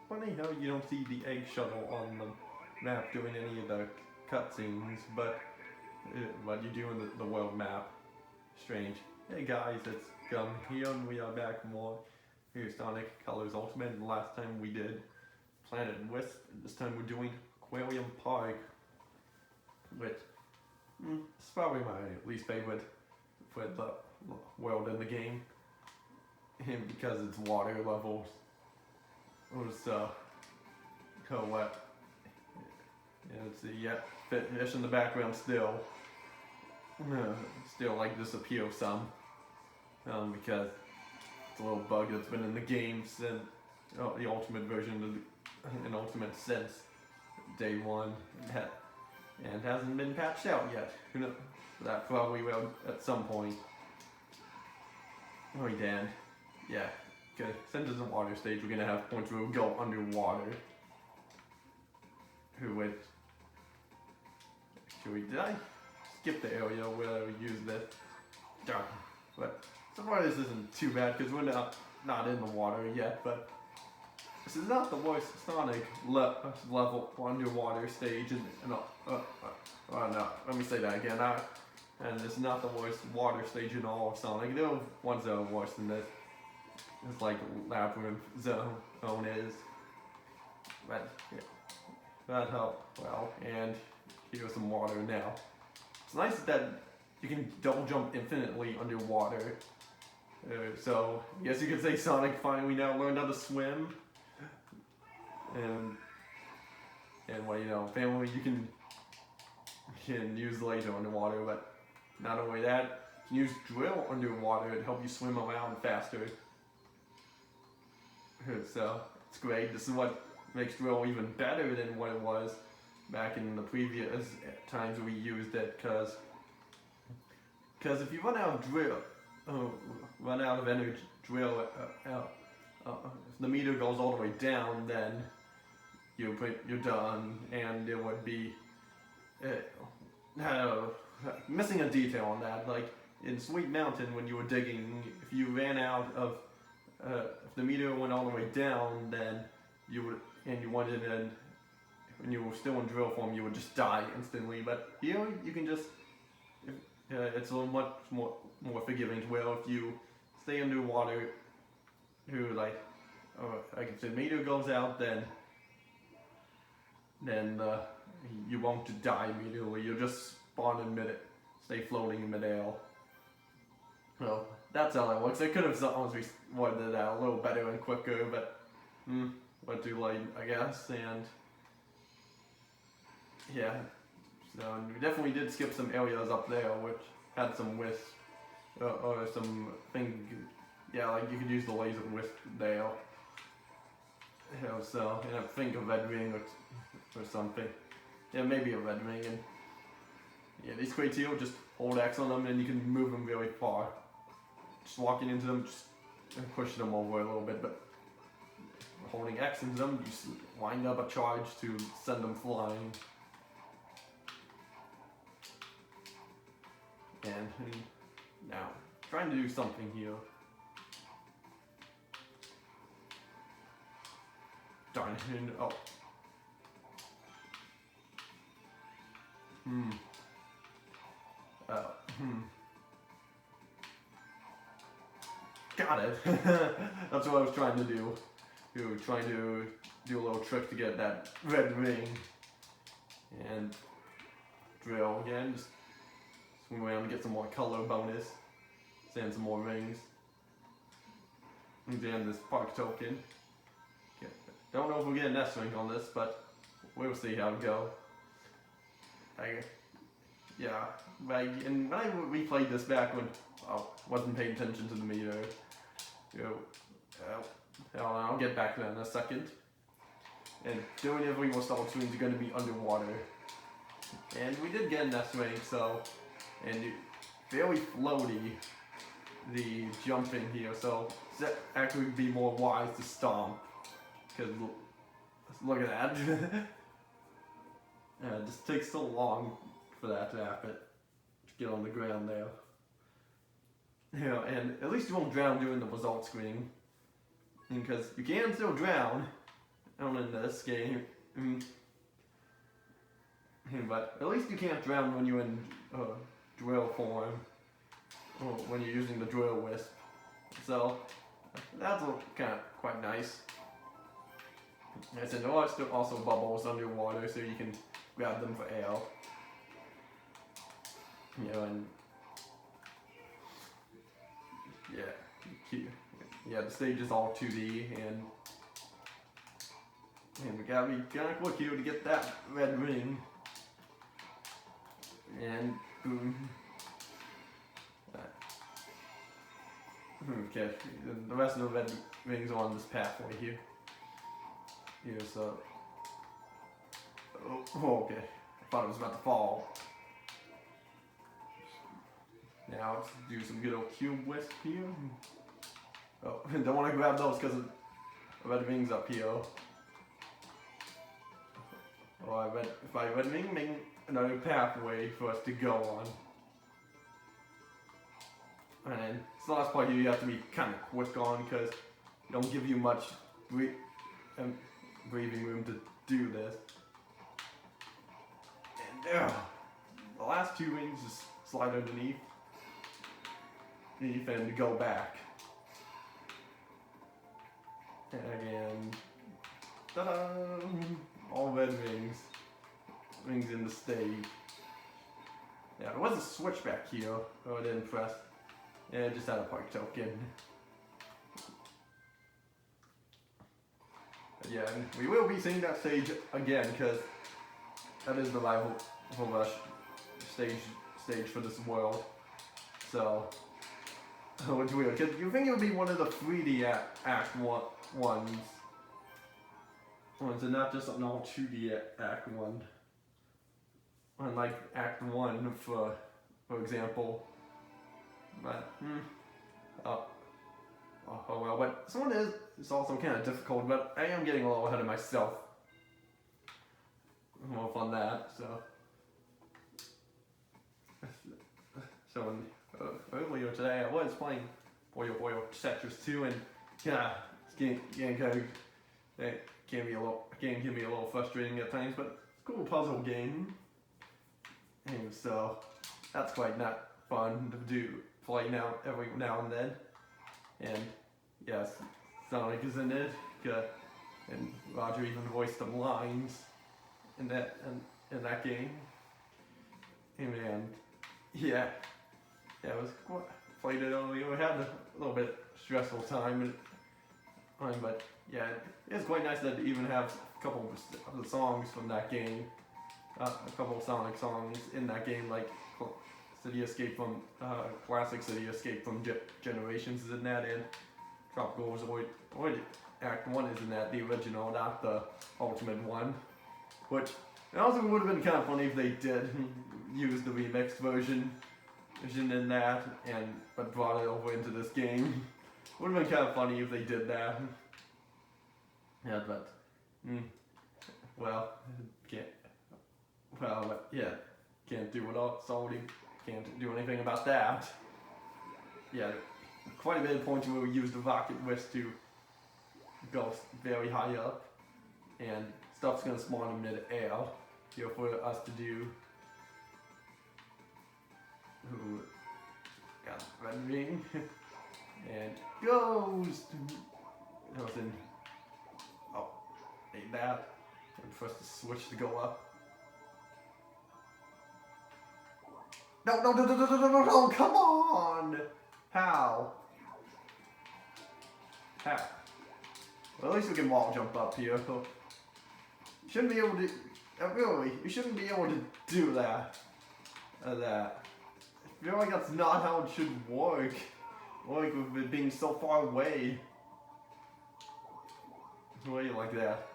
funny how you don't see the egg shuttle on the map doing any of the cutscenes, but you do in the world map. Strange. Hey guys, it's Gum here, and we are back for more here Sonic Colors Ultimate. The last time we did Planet Wisp, and this time we're doing Aquarium Park, which is probably my least favorite for the world in the game, and because its water levels was so wet. And it's fish in the background still. Still like disappear some because it's a little bug that's been in the game since the ultimate version of the ultimate since day one and hasn't been patched out yet. Who knows? That probably will at some point. Oh, Dan. Yeah. Okay. Since it's a water stage, we're gonna have points where we go underwater. Did I skip the area where we used this? Darn. But so far this isn't too bad because we're not in the water yet, but this is not the worst Sonic level underwater stage no, let me say that again. And it's not the worst water stage in all of Sonic. There are ones that are worse than this. It's like Labyrinth Zone is. But yeah, that helped well, and here's some water now. It's nice that you can double jump infinitely underwater. So, I guess you could say Sonic finally now learned how to swim. And well, you know, family you can use laser underwater, but not only that, you can use drill underwater to help you swim around faster. So, it's great. This is what makes drill even better than what it was back in the previous times we used it, because if you run out of drill, run out of energy drill, if the meter goes all the way down, then you're done, and there would be missing a detail on that. Like in Sweet Mountain, when you were digging, if you ran out of if the meter went all the way down, then you would, and you wanted an when you were still in drill form, you would just die instantly. But here, you can just, it's a little much more forgiving to where if you stay underwater, like if the meter goes out, then you won't die immediately. You'll just spawn in stay floating in midair. Well, that's how that works. I could have honestly worded that a little better and quicker, but what too late, I guess. And yeah, so we definitely did skip some areas up there which had some wisp, or some thing, yeah, like you could use the laser wisp there. You know, so, and I think a red ring or something. Yeah, maybe a red ring, and yeah, these crates here, just hold X on them and you can move them really far. Just walking into them, just pushing them over a little bit, but holding X into them, you just wind up a charge to send them flying. And now, trying to do something here. Darn it, oh. Got it. That's what I was trying to do. Trying to do a little trick to get that red ring. And drill again, just swing around and get some more color bonus. Send some more rings. And then this park token. Okay. Don't know if we'll get an S ring on this, but we'll see how it goes. And when I replayed this back when I wasn't paying attention to the meter, I'll get back to that in a second. And doing every most all screens are going to be underwater. And we did get an S ring, so, and very floaty, the jumping here, so it's actually be more wise to stomp, because look at that. It just takes so long for that to happen, to get on the ground there. You know, and at least you won't drown during the result screen, because you can still drown, down in this game. But at least you can't drown when you're in drill form, or when you're using the drill wisp. So that's kind of quite nice. And there are still also bubbles underwater, so you can grab them for air. You know, and yeah, the stage is all 2D, and we gotta be kind of quick here to get that red ring. And boom. Okay, the rest of the red rings are on this pathway here. So. Oh, okay. I thought it was about to fall. Now let's do some good old cube wisp here. Oh, don't want to grab those because of the red rings up here. Oh, if I red ring, another pathway for us to go on. And then this last part here you have to be kind of quick on because it don't give you much breathing room to do this. And the last two rings just slide underneath and go back. And again, ta-da! All red rings. Rings in the stage. Yeah, there was a switchback here. Oh, I didn't press. Yeah, it just had a park token. But yeah, and we will be seeing that stage again because that is the rival rush stage for this world. So, it's weird because you think it would be one of the 3D Act ones, and not just an all 2D Act 1. Unlike Act 1, for example. But, oh well, but this one is also kind of difficult, but I am getting a little ahead of myself. More fun that, so. Earlier today I was playing Puyo Puyo Tetris 2, and yeah, it can be a little frustrating at times, but it's a cool puzzle game. And so that's quite not fun to play every now and then. And yes, Sonic is in it, and Roger even voiced some lines in that game. And yeah, it was played it earlier. We had a little bit stressful time, but yeah, it's quite nice that they even have a couple of the songs from that game. A couple of Sonic songs in that game, like City Escape from classic City Escape from Generations is in that, and Tropical Resort Act 1 is in that, the original, not the Ultimate one. Which it also would have been kind of funny if they did use the remixed version in that, but brought it over into this game. Would have been kind of funny if they did that. Yeah, but well, can't. Well, but yeah, can't do without Salty. Can't do anything about that. Yeah, quite a bit of points where we use the rocket wisp to go very high up, and stuff's gonna spawn in mid-air here for us to do. Who got red ring and goes. Oh, ate that. And for us to switch to go up. No, come on! How? Well, at least we can wall jump up here. You shouldn't be able to, really, you shouldn't be able to do that. I feel like that's not how it should work. Like with it being so far away. Like that.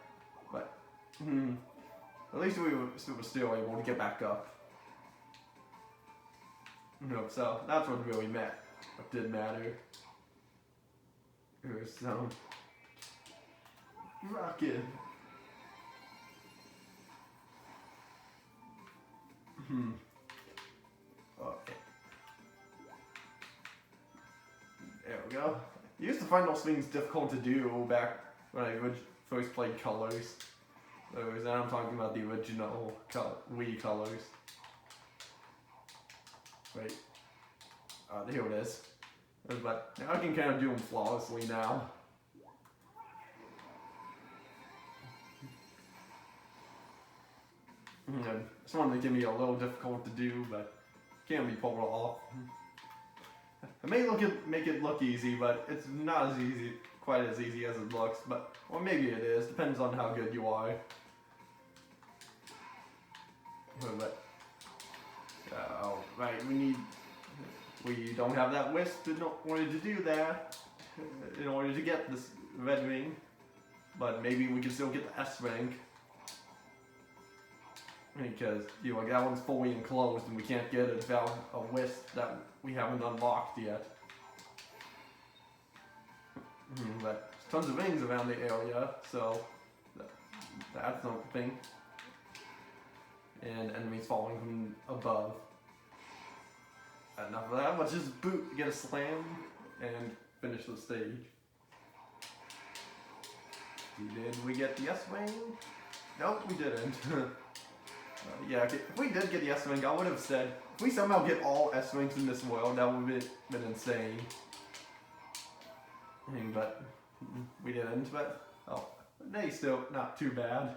But, at least we were still able to get back up. No, so that's what really mattered. What did matter. It was some rocket. Okay. There we go. I used to find those things difficult to do back when I first played Colors. And I'm talking about the original Wii Colors. Wait. Here it is. But now I can kind of do them flawlessly now. And this one can be a little difficult to do, but can be pulled off. It may make it look easy, but it's not as easy, quite as easy as it looks. But or maybe it is. Depends on how good you are. But right, we don't have that wisp in order to do that. In order to get this red ring, but maybe we can still get the S rank. Because, you know, that one's fully enclosed and we can't get it without a wisp that we haven't unlocked yet. But there's tons of rings around the area, so that's something. And enemies falling from above. Enough of that, let's just get a slam and finish the stage. Did we get the S-Wing? Nope, we didn't. Yeah, if we did get the S-Wing, I would have said, if we somehow get all S-Wings in this world, that would have been insane. But we didn't, but they still not too bad.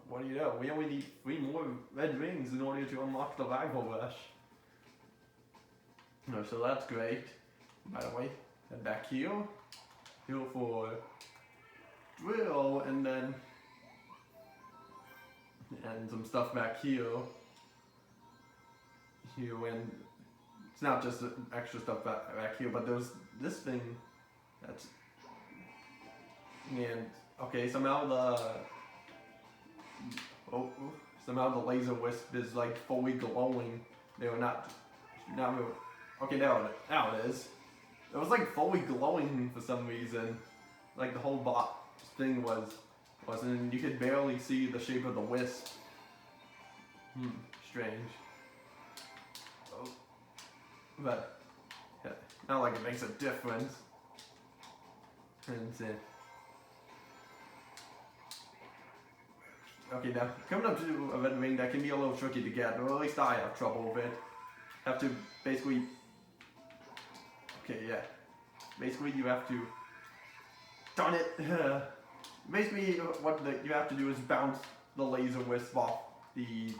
What do you know? We only need 3 more red rings in order to unlock the Rival Rush. So that's great. By the way, head back here. Here for drill, and then some stuff back here. And it's not just extra stuff back here, but there's this thing that's okay. Somehow the laser wisp is like fully glowing. They were not. Okay, now it is. It was like fully glowing for some reason. Like the whole thing wasn't. You could barely see the shape of the wisp. Strange. But yeah, not like it makes a difference. Okay, now coming up to a red ring that can be a little tricky to get, or at least I have trouble with it. Have to basically. Okay, yeah. Basically, you have to. Darn it! Basically, what you have to do is bounce the laser wisp off the.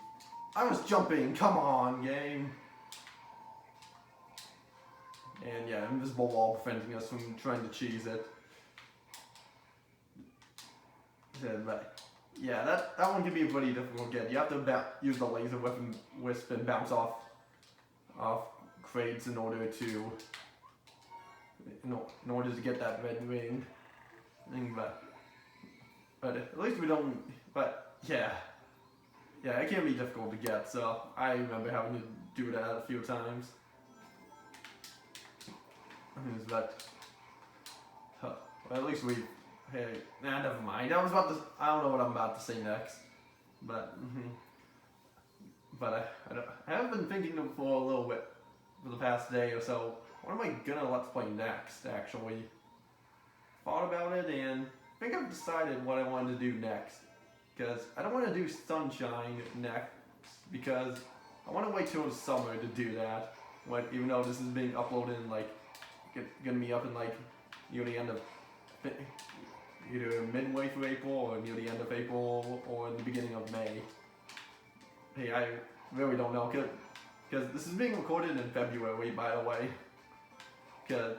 I was jumping! Come on, game! And yeah, invisible wall preventing us from trying to cheese it. But yeah, that one can be pretty difficult to get. You have to use the laser wisp and bounce off crates in order to get that red ring. But at least we don't. But yeah, it can be difficult to get. So I remember having to do that a few times. But well, at least we. Hey, never mind. I don't know what I'm about to say next. But I have been thinking for a little bit for the past day or so. What am I gonna let's play next? Actually, thought about it and I think I've decided what I want to do next. Because I don't want to do Sunshine next because I want to wait till the summer to do that. Even though this is being uploaded in gonna be up in near the end of either midway through April or near the end of April or in the beginning of May. Hey, I really don't know because this is being recorded in February, by the way. Because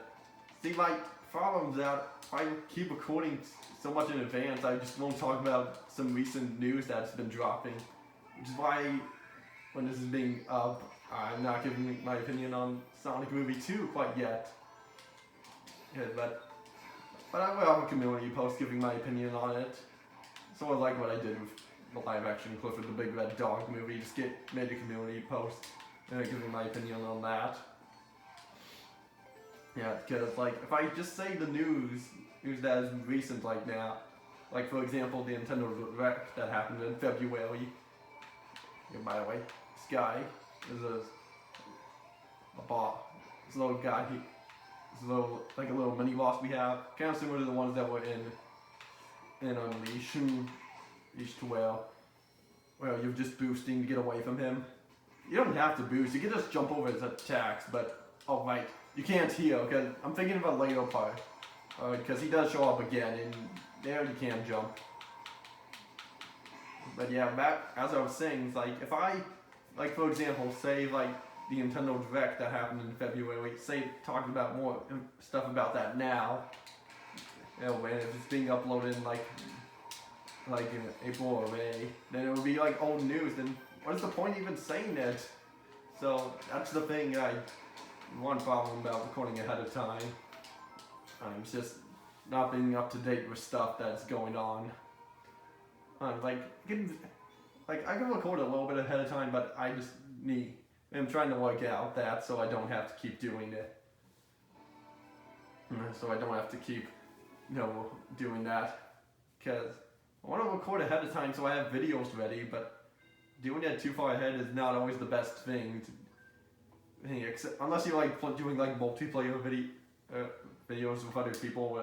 see, my problem's out. If I keep recording so much in advance, I just won't talk about some recent news that's been dropping. Which is why when this is being up, I'm not giving my opinion on Sonic Movie 2 quite yet. Yeah, but I will have a community post giving my opinion on it. Sort of like what I did with the live action Clifford the Big Red Dog movie. Just made a community post giving my opinion on that. Yeah, because if I just say the news that is recent now, for example the Nintendo Direct that happened in February. By the way, Sky, is a boss. This little guy. This little like a little mini boss we have, kind of similar to the ones that were in Unleash. Unleash to where you're just boosting to get away from him. You don't have to boost. You can just jump over his attacks, but oh right, you can't heal because I'm thinking of a later part. Because he does show up again, and there you can jump. But yeah, back as I was saying, it's like if I, like for example, say like the Nintendo Direct that happened in February, say talking about more stuff about that now, you know, when it's being uploaded in like in April or May, then it would be like old news. Then what is the point even saying it? So that's the thing. One problem about recording ahead of time. It's just not being up to date with stuff that's going on. I can record a little bit ahead of time, but I'm trying to work out that so I don't have to keep doing it. So I don't have to keep, doing that. Because I want to record ahead of time so I have videos ready, but doing it too far ahead is not always the best thing. Unless you like doing like multiplayer videos with other people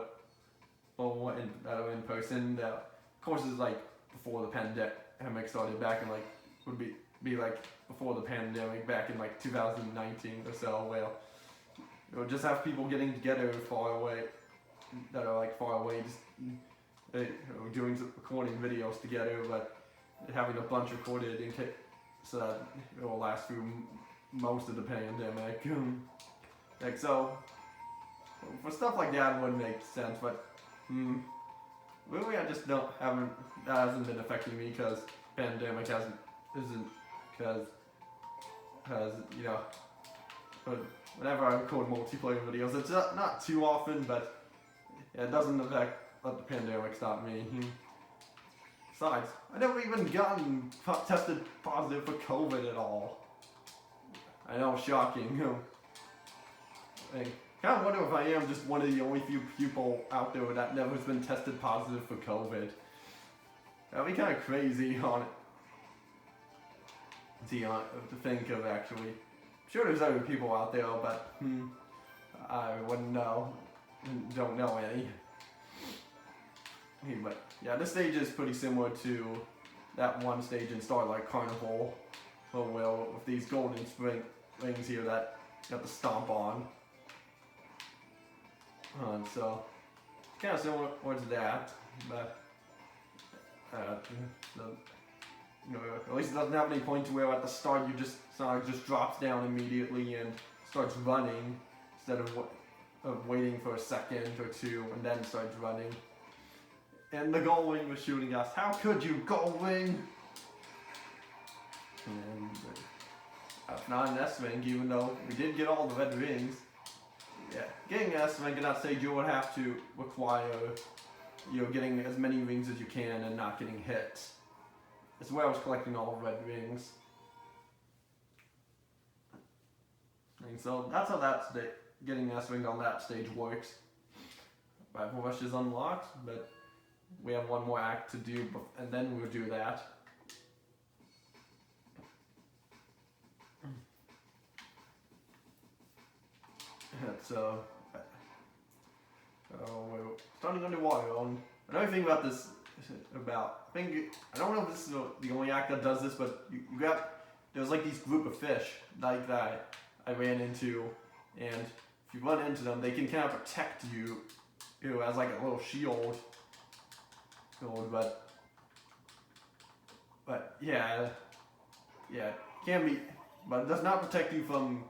that are in person. Of course, it's like before the pandemic started back in like would be like before the pandemic back in like 2019 or so. Well, you'll just have people getting together far away just doing recording videos together, but having a bunch recorded in case so that it will last through most of the pandemic. So for stuff like that it wouldn't make sense, but really I just that hasn't been affecting me because pandemic because whenever I record multiplayer videos, it's not too often, but it doesn't let the pandemic stop me. Besides, I never even gotten tested positive for COVID at all. I know, shocking. I kind of wonder if I am just one of the only few people out there that never has been tested positive for COVID. That'd be kind of crazy on it. To think of actually. I'm sure there's other people out there, but I wouldn't know. Don't know any. But yeah, this stage is pretty similar to that one stage in Starlight Carnival, with these golden rings here that you have to stomp on. So kind of similar to that, but at least it doesn't have any point to where at the start Sonic just drops down immediately and starts running instead of waiting for a second or two and then starts running. And the Gold Wing was shooting us. How could you, Gold Wing? And that's not an S-Ring, even though we did get all the red rings. Yeah, getting an S-Ring in that stage, you would have to require getting as many rings as you can and not getting hit. That's where I was collecting all the red rings. And so that's how getting an S-Ring on that stage works. Rival Rush is unlocked, but we have one more act to do, and then we'll do that. So, we're starting underwater. Another thing about this, I don't know if this is the only act that does this, but there's like these group of fish like that I ran into, and if you run into them, they can kind of protect you as like a little shield. But yeah, it can be, but it does not protect you from.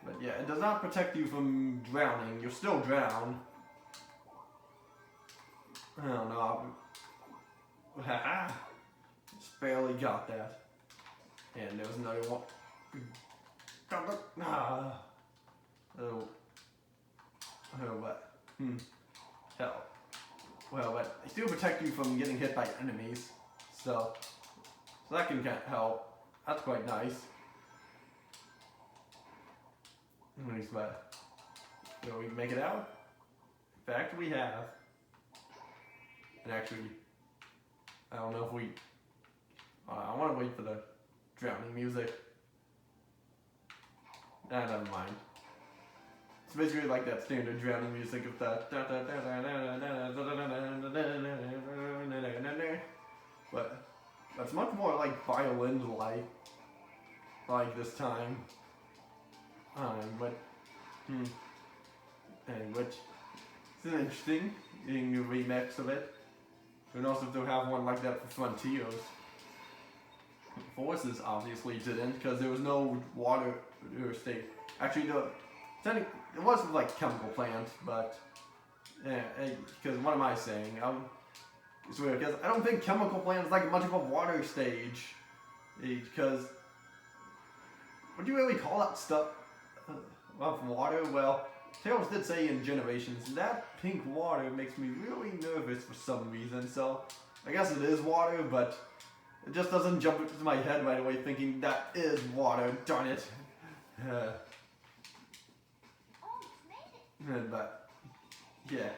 But yeah, it does not protect you from drowning. You'll still drown. I don't know. Just barely got that. And there was another one. Hell. Well, but they do protect you from getting hit by enemies. So that can help. That's quite nice. But will we make it out? In fact, we have. And actually, I don't know if I want to wait for the drowning music. Ah, never mind. It's basically like that standard drowning music of the. But that's much more like violin-like this time. But which it's an interesting new remix of it. And also to have one like that for Frontiers. Forces obviously didn't because there was no water state. Actually, it was like chemical plant, but because what am I saying? It's weird because I don't think chemical plant is like much of a water stage. Because would you really call that stuff of water? Well, Tails did say in Generations that pink water makes me really nervous for some reason. So I guess it is water, but it just doesn't jump into my head right away thinking that is water. Darn it. But yeah,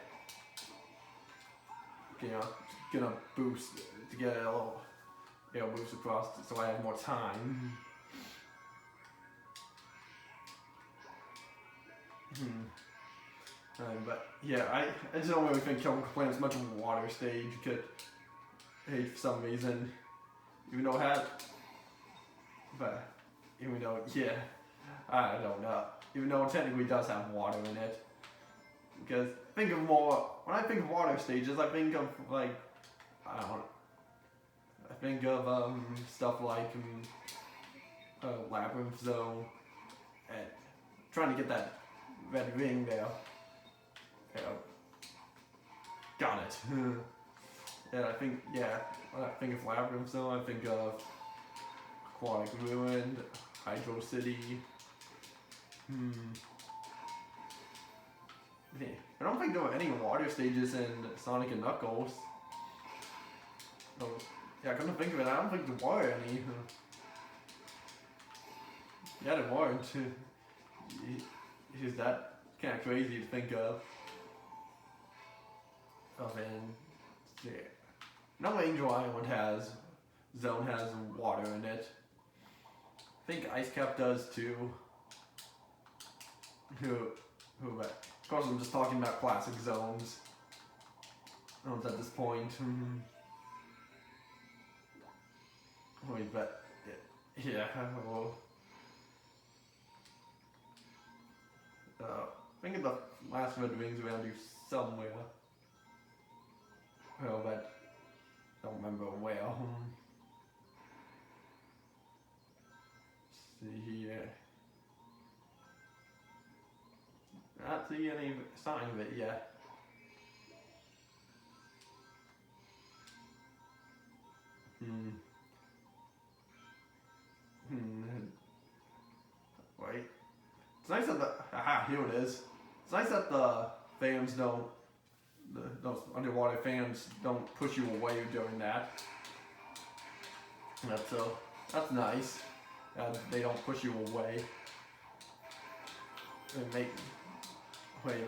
gonna boost to get a little boost across so I have more time. But yeah, I just don't really think Chemical Plant is much of a water stage. Could for some reason, even though it had, but even though I don't know. Even though it technically does have water in it. Because when I think of water stages, I think of like, I don't know. I think of stuff like Labyrinth Zone and trying to get that red ring there. Got it. And I think when I think of Labyrinth Zone, I think of Aquatic Ruin, Hydro City. I don't think there were any water stages in Sonic and Knuckles. Oh, yeah, come to think of it, I don't think there were any. Yeah, there weren't. It's just that kind of crazy to think of. No Angel Island Zone has water in it. I think Ice Cap does too. Of course, I'm just talking about classic zones. At this point. Wait, but yeah. Well, I think the last red rings around here somewhere. Well, but I don't remember where. See here. Not see any sign of it yet. Wait. It's nice that here it is. It's nice that the fans those underwater fans don't push you away during that. That's nice. They don't push you away. It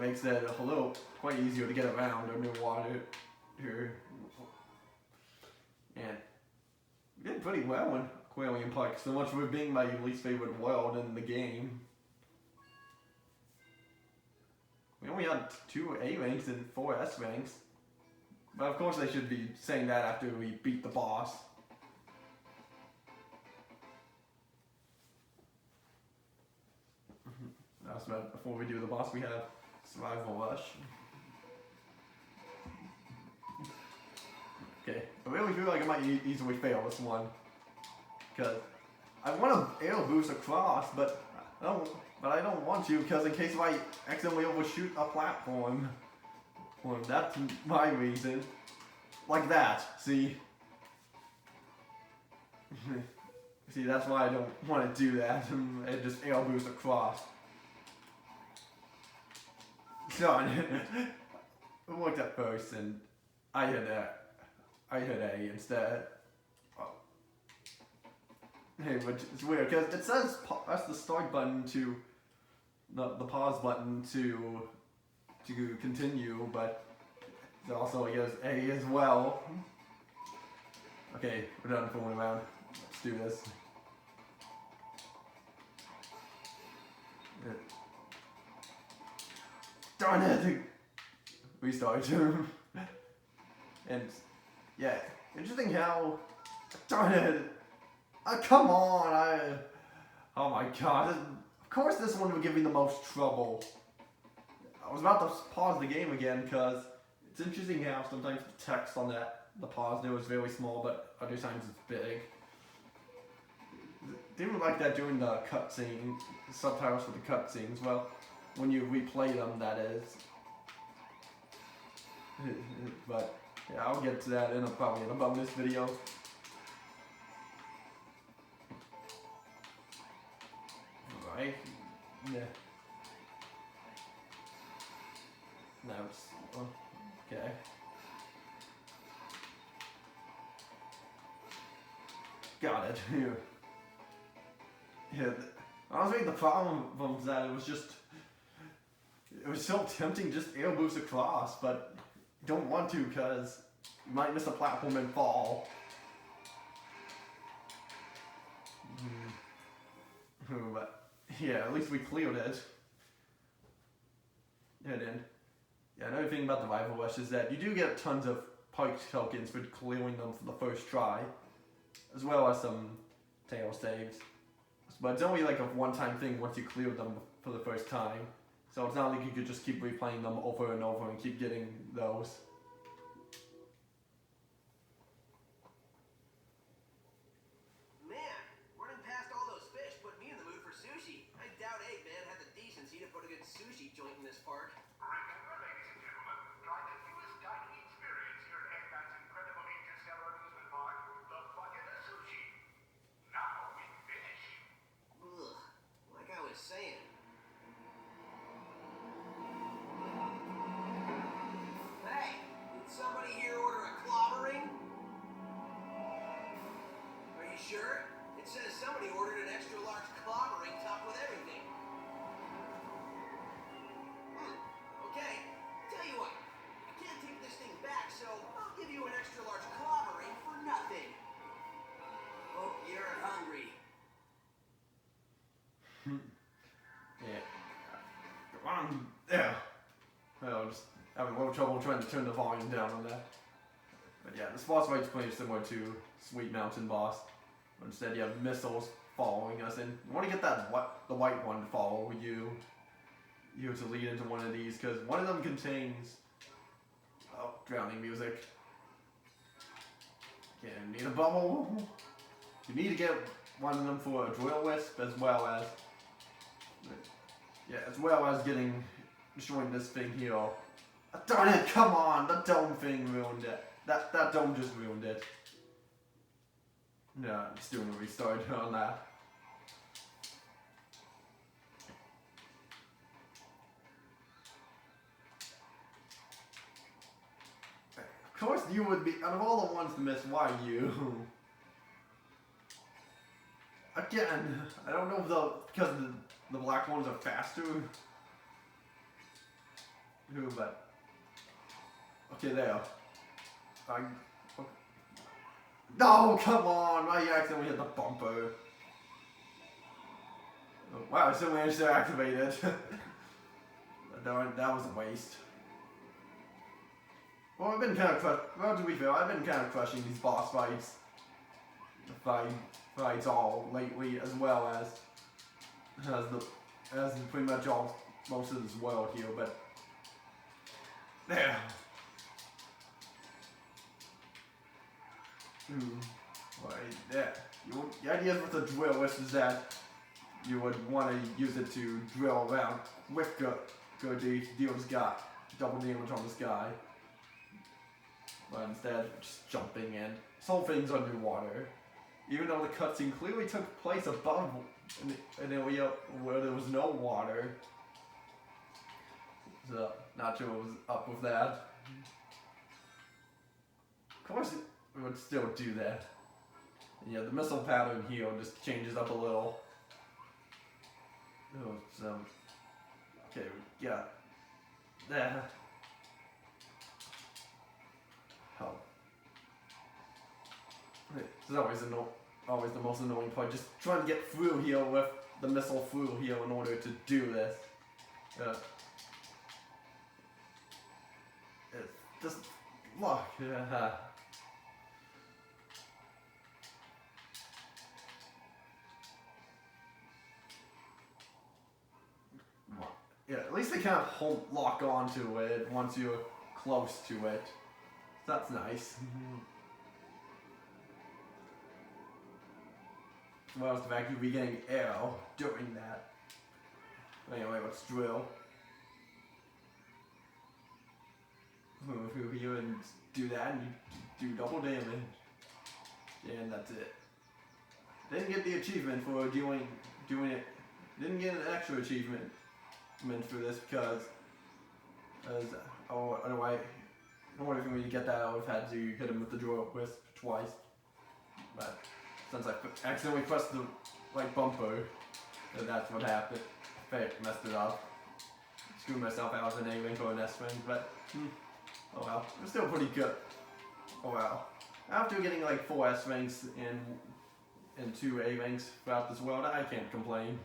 makes it a little quite easier to get around underwater here. And we did pretty well in Aquarium Park, so much for being my least favorite world in the game. We only had 2 A ranks and 4 S ranks. But of course they should be saying that after we beat the boss. That's about before we do the boss we have Survival Rush. Okay, I really feel like I might easily fail this one. Because I want to air boost across, but I don't want to, because in case if I accidentally overshoot a platform. Well, that's my reason. Like that, see? See, that's why I don't want to do that. And just air boost across. Done. I looked at first and I hit A instead. Hey, which is weird because it says that's the start button to the pause button to continue, but it also goes A as well. Okay, we're done fooling around. Let's do this. Darn it! Restart. And yeah, interesting how. Darn it! Come on! Oh my god! Of course, this one would give me the most trouble. I was about to pause the game again because it's interesting how sometimes the text on the pause there is very small, but other times it's big. Didn't like that during the cutscene, subtitles for the cutscenes. Well, when you replay them, that is. But yeah, I'll get to that probably in a bonus video. Right? Yeah. No, it's okay. Got it. Yeah. Honestly, the problem was that it was so tempting just air boost across, but you don't want to because you might miss a platform and fall. But yeah, at least we cleared it. And then, yeah, another thing about the Rival Rush is that you do get tons of Pike tokens for clearing them for the first try, as well as some tail saves. But it's only like a one-time thing once you clear them for the first time. So it's not like you could just keep replaying them over and over and keep getting those. Man, running past all those fish put me in the mood for sushi. I doubt Eggman had the decency to put a good sushi joint in this park. Remember, ladies and gentlemen, try the newest dining experience here at Eggman's incredible interstellar amusement park, the Bucket of Sushi. Now with fish. Ugh, like I was saying. Hey, did somebody here order a clobbering? Are you sure? It says somebody ordered an extra large clobbering topped with everything. Okay, tell you what, I can't take this thing back, so I'll give you an extra large clobbering for nothing. Hope you're hungry. Yeah. Come on. Yeah. Well, just having a little trouble trying to turn the volume down on that. But yeah, this boss fight's pretty similar to Sweet Mountain boss. But instead you have missiles following us, and you want to get the white one to follow you. You have to lead into one of these, because one of them contains drowning music. Okay, need a bubble. You need to get one of them for a drill wisp, as well as destroying this thing here. Darn it! Come on, the dome thing ruined it. That dome just ruined it. Yeah, I'm just doing a restart on that. Of course you would be, out of all the ones to miss, why you? Again, I don't know if because the black ones are faster. But okay, there. No, come on! I accidentally hit the bumper. Oh, wow, I still managed to activate it. That was a waste. Well, to be fair, I've been kind of crushing these boss fights all lately, as well as pretty much most of this world here. But there. Right there. The idea with the drill is that you would want to use it to drill around with good deal this guy, double damage on this guy. But instead, just jumping in. This whole thing's underwater. Even though the cutscene clearly took place above an area where there was no water. So, not sure what was up with that. Of course it would still do that. And yeah, the missile pattern here just changes up a little. Oh, so, okay, we got that. Oh. It's always the most annoying part. Just trying to get through here with the missile through here in order to do this. It's just look. Yeah, at least they kind of lock onto it once you're close to it. That's nice. Well, it's the fact you'll be getting arrow doing that. Anyway, let's drill. Move through here and do that, and you do double damage. And that's it. Didn't get the achievement for doing it. Didn't get an extra achievement for this because otherwise, in order for me to get that, I would have had to hit him with the drill wisp twice. But since I accidentally pressed the right bumper, that's what happened. Fate messed it up. Screwed myself out with an A-Wing or an S-Wing, but oh well, it was still pretty good. Oh well. After getting like 4 S-Wings and 2 A-Wings throughout this world, I can't complain.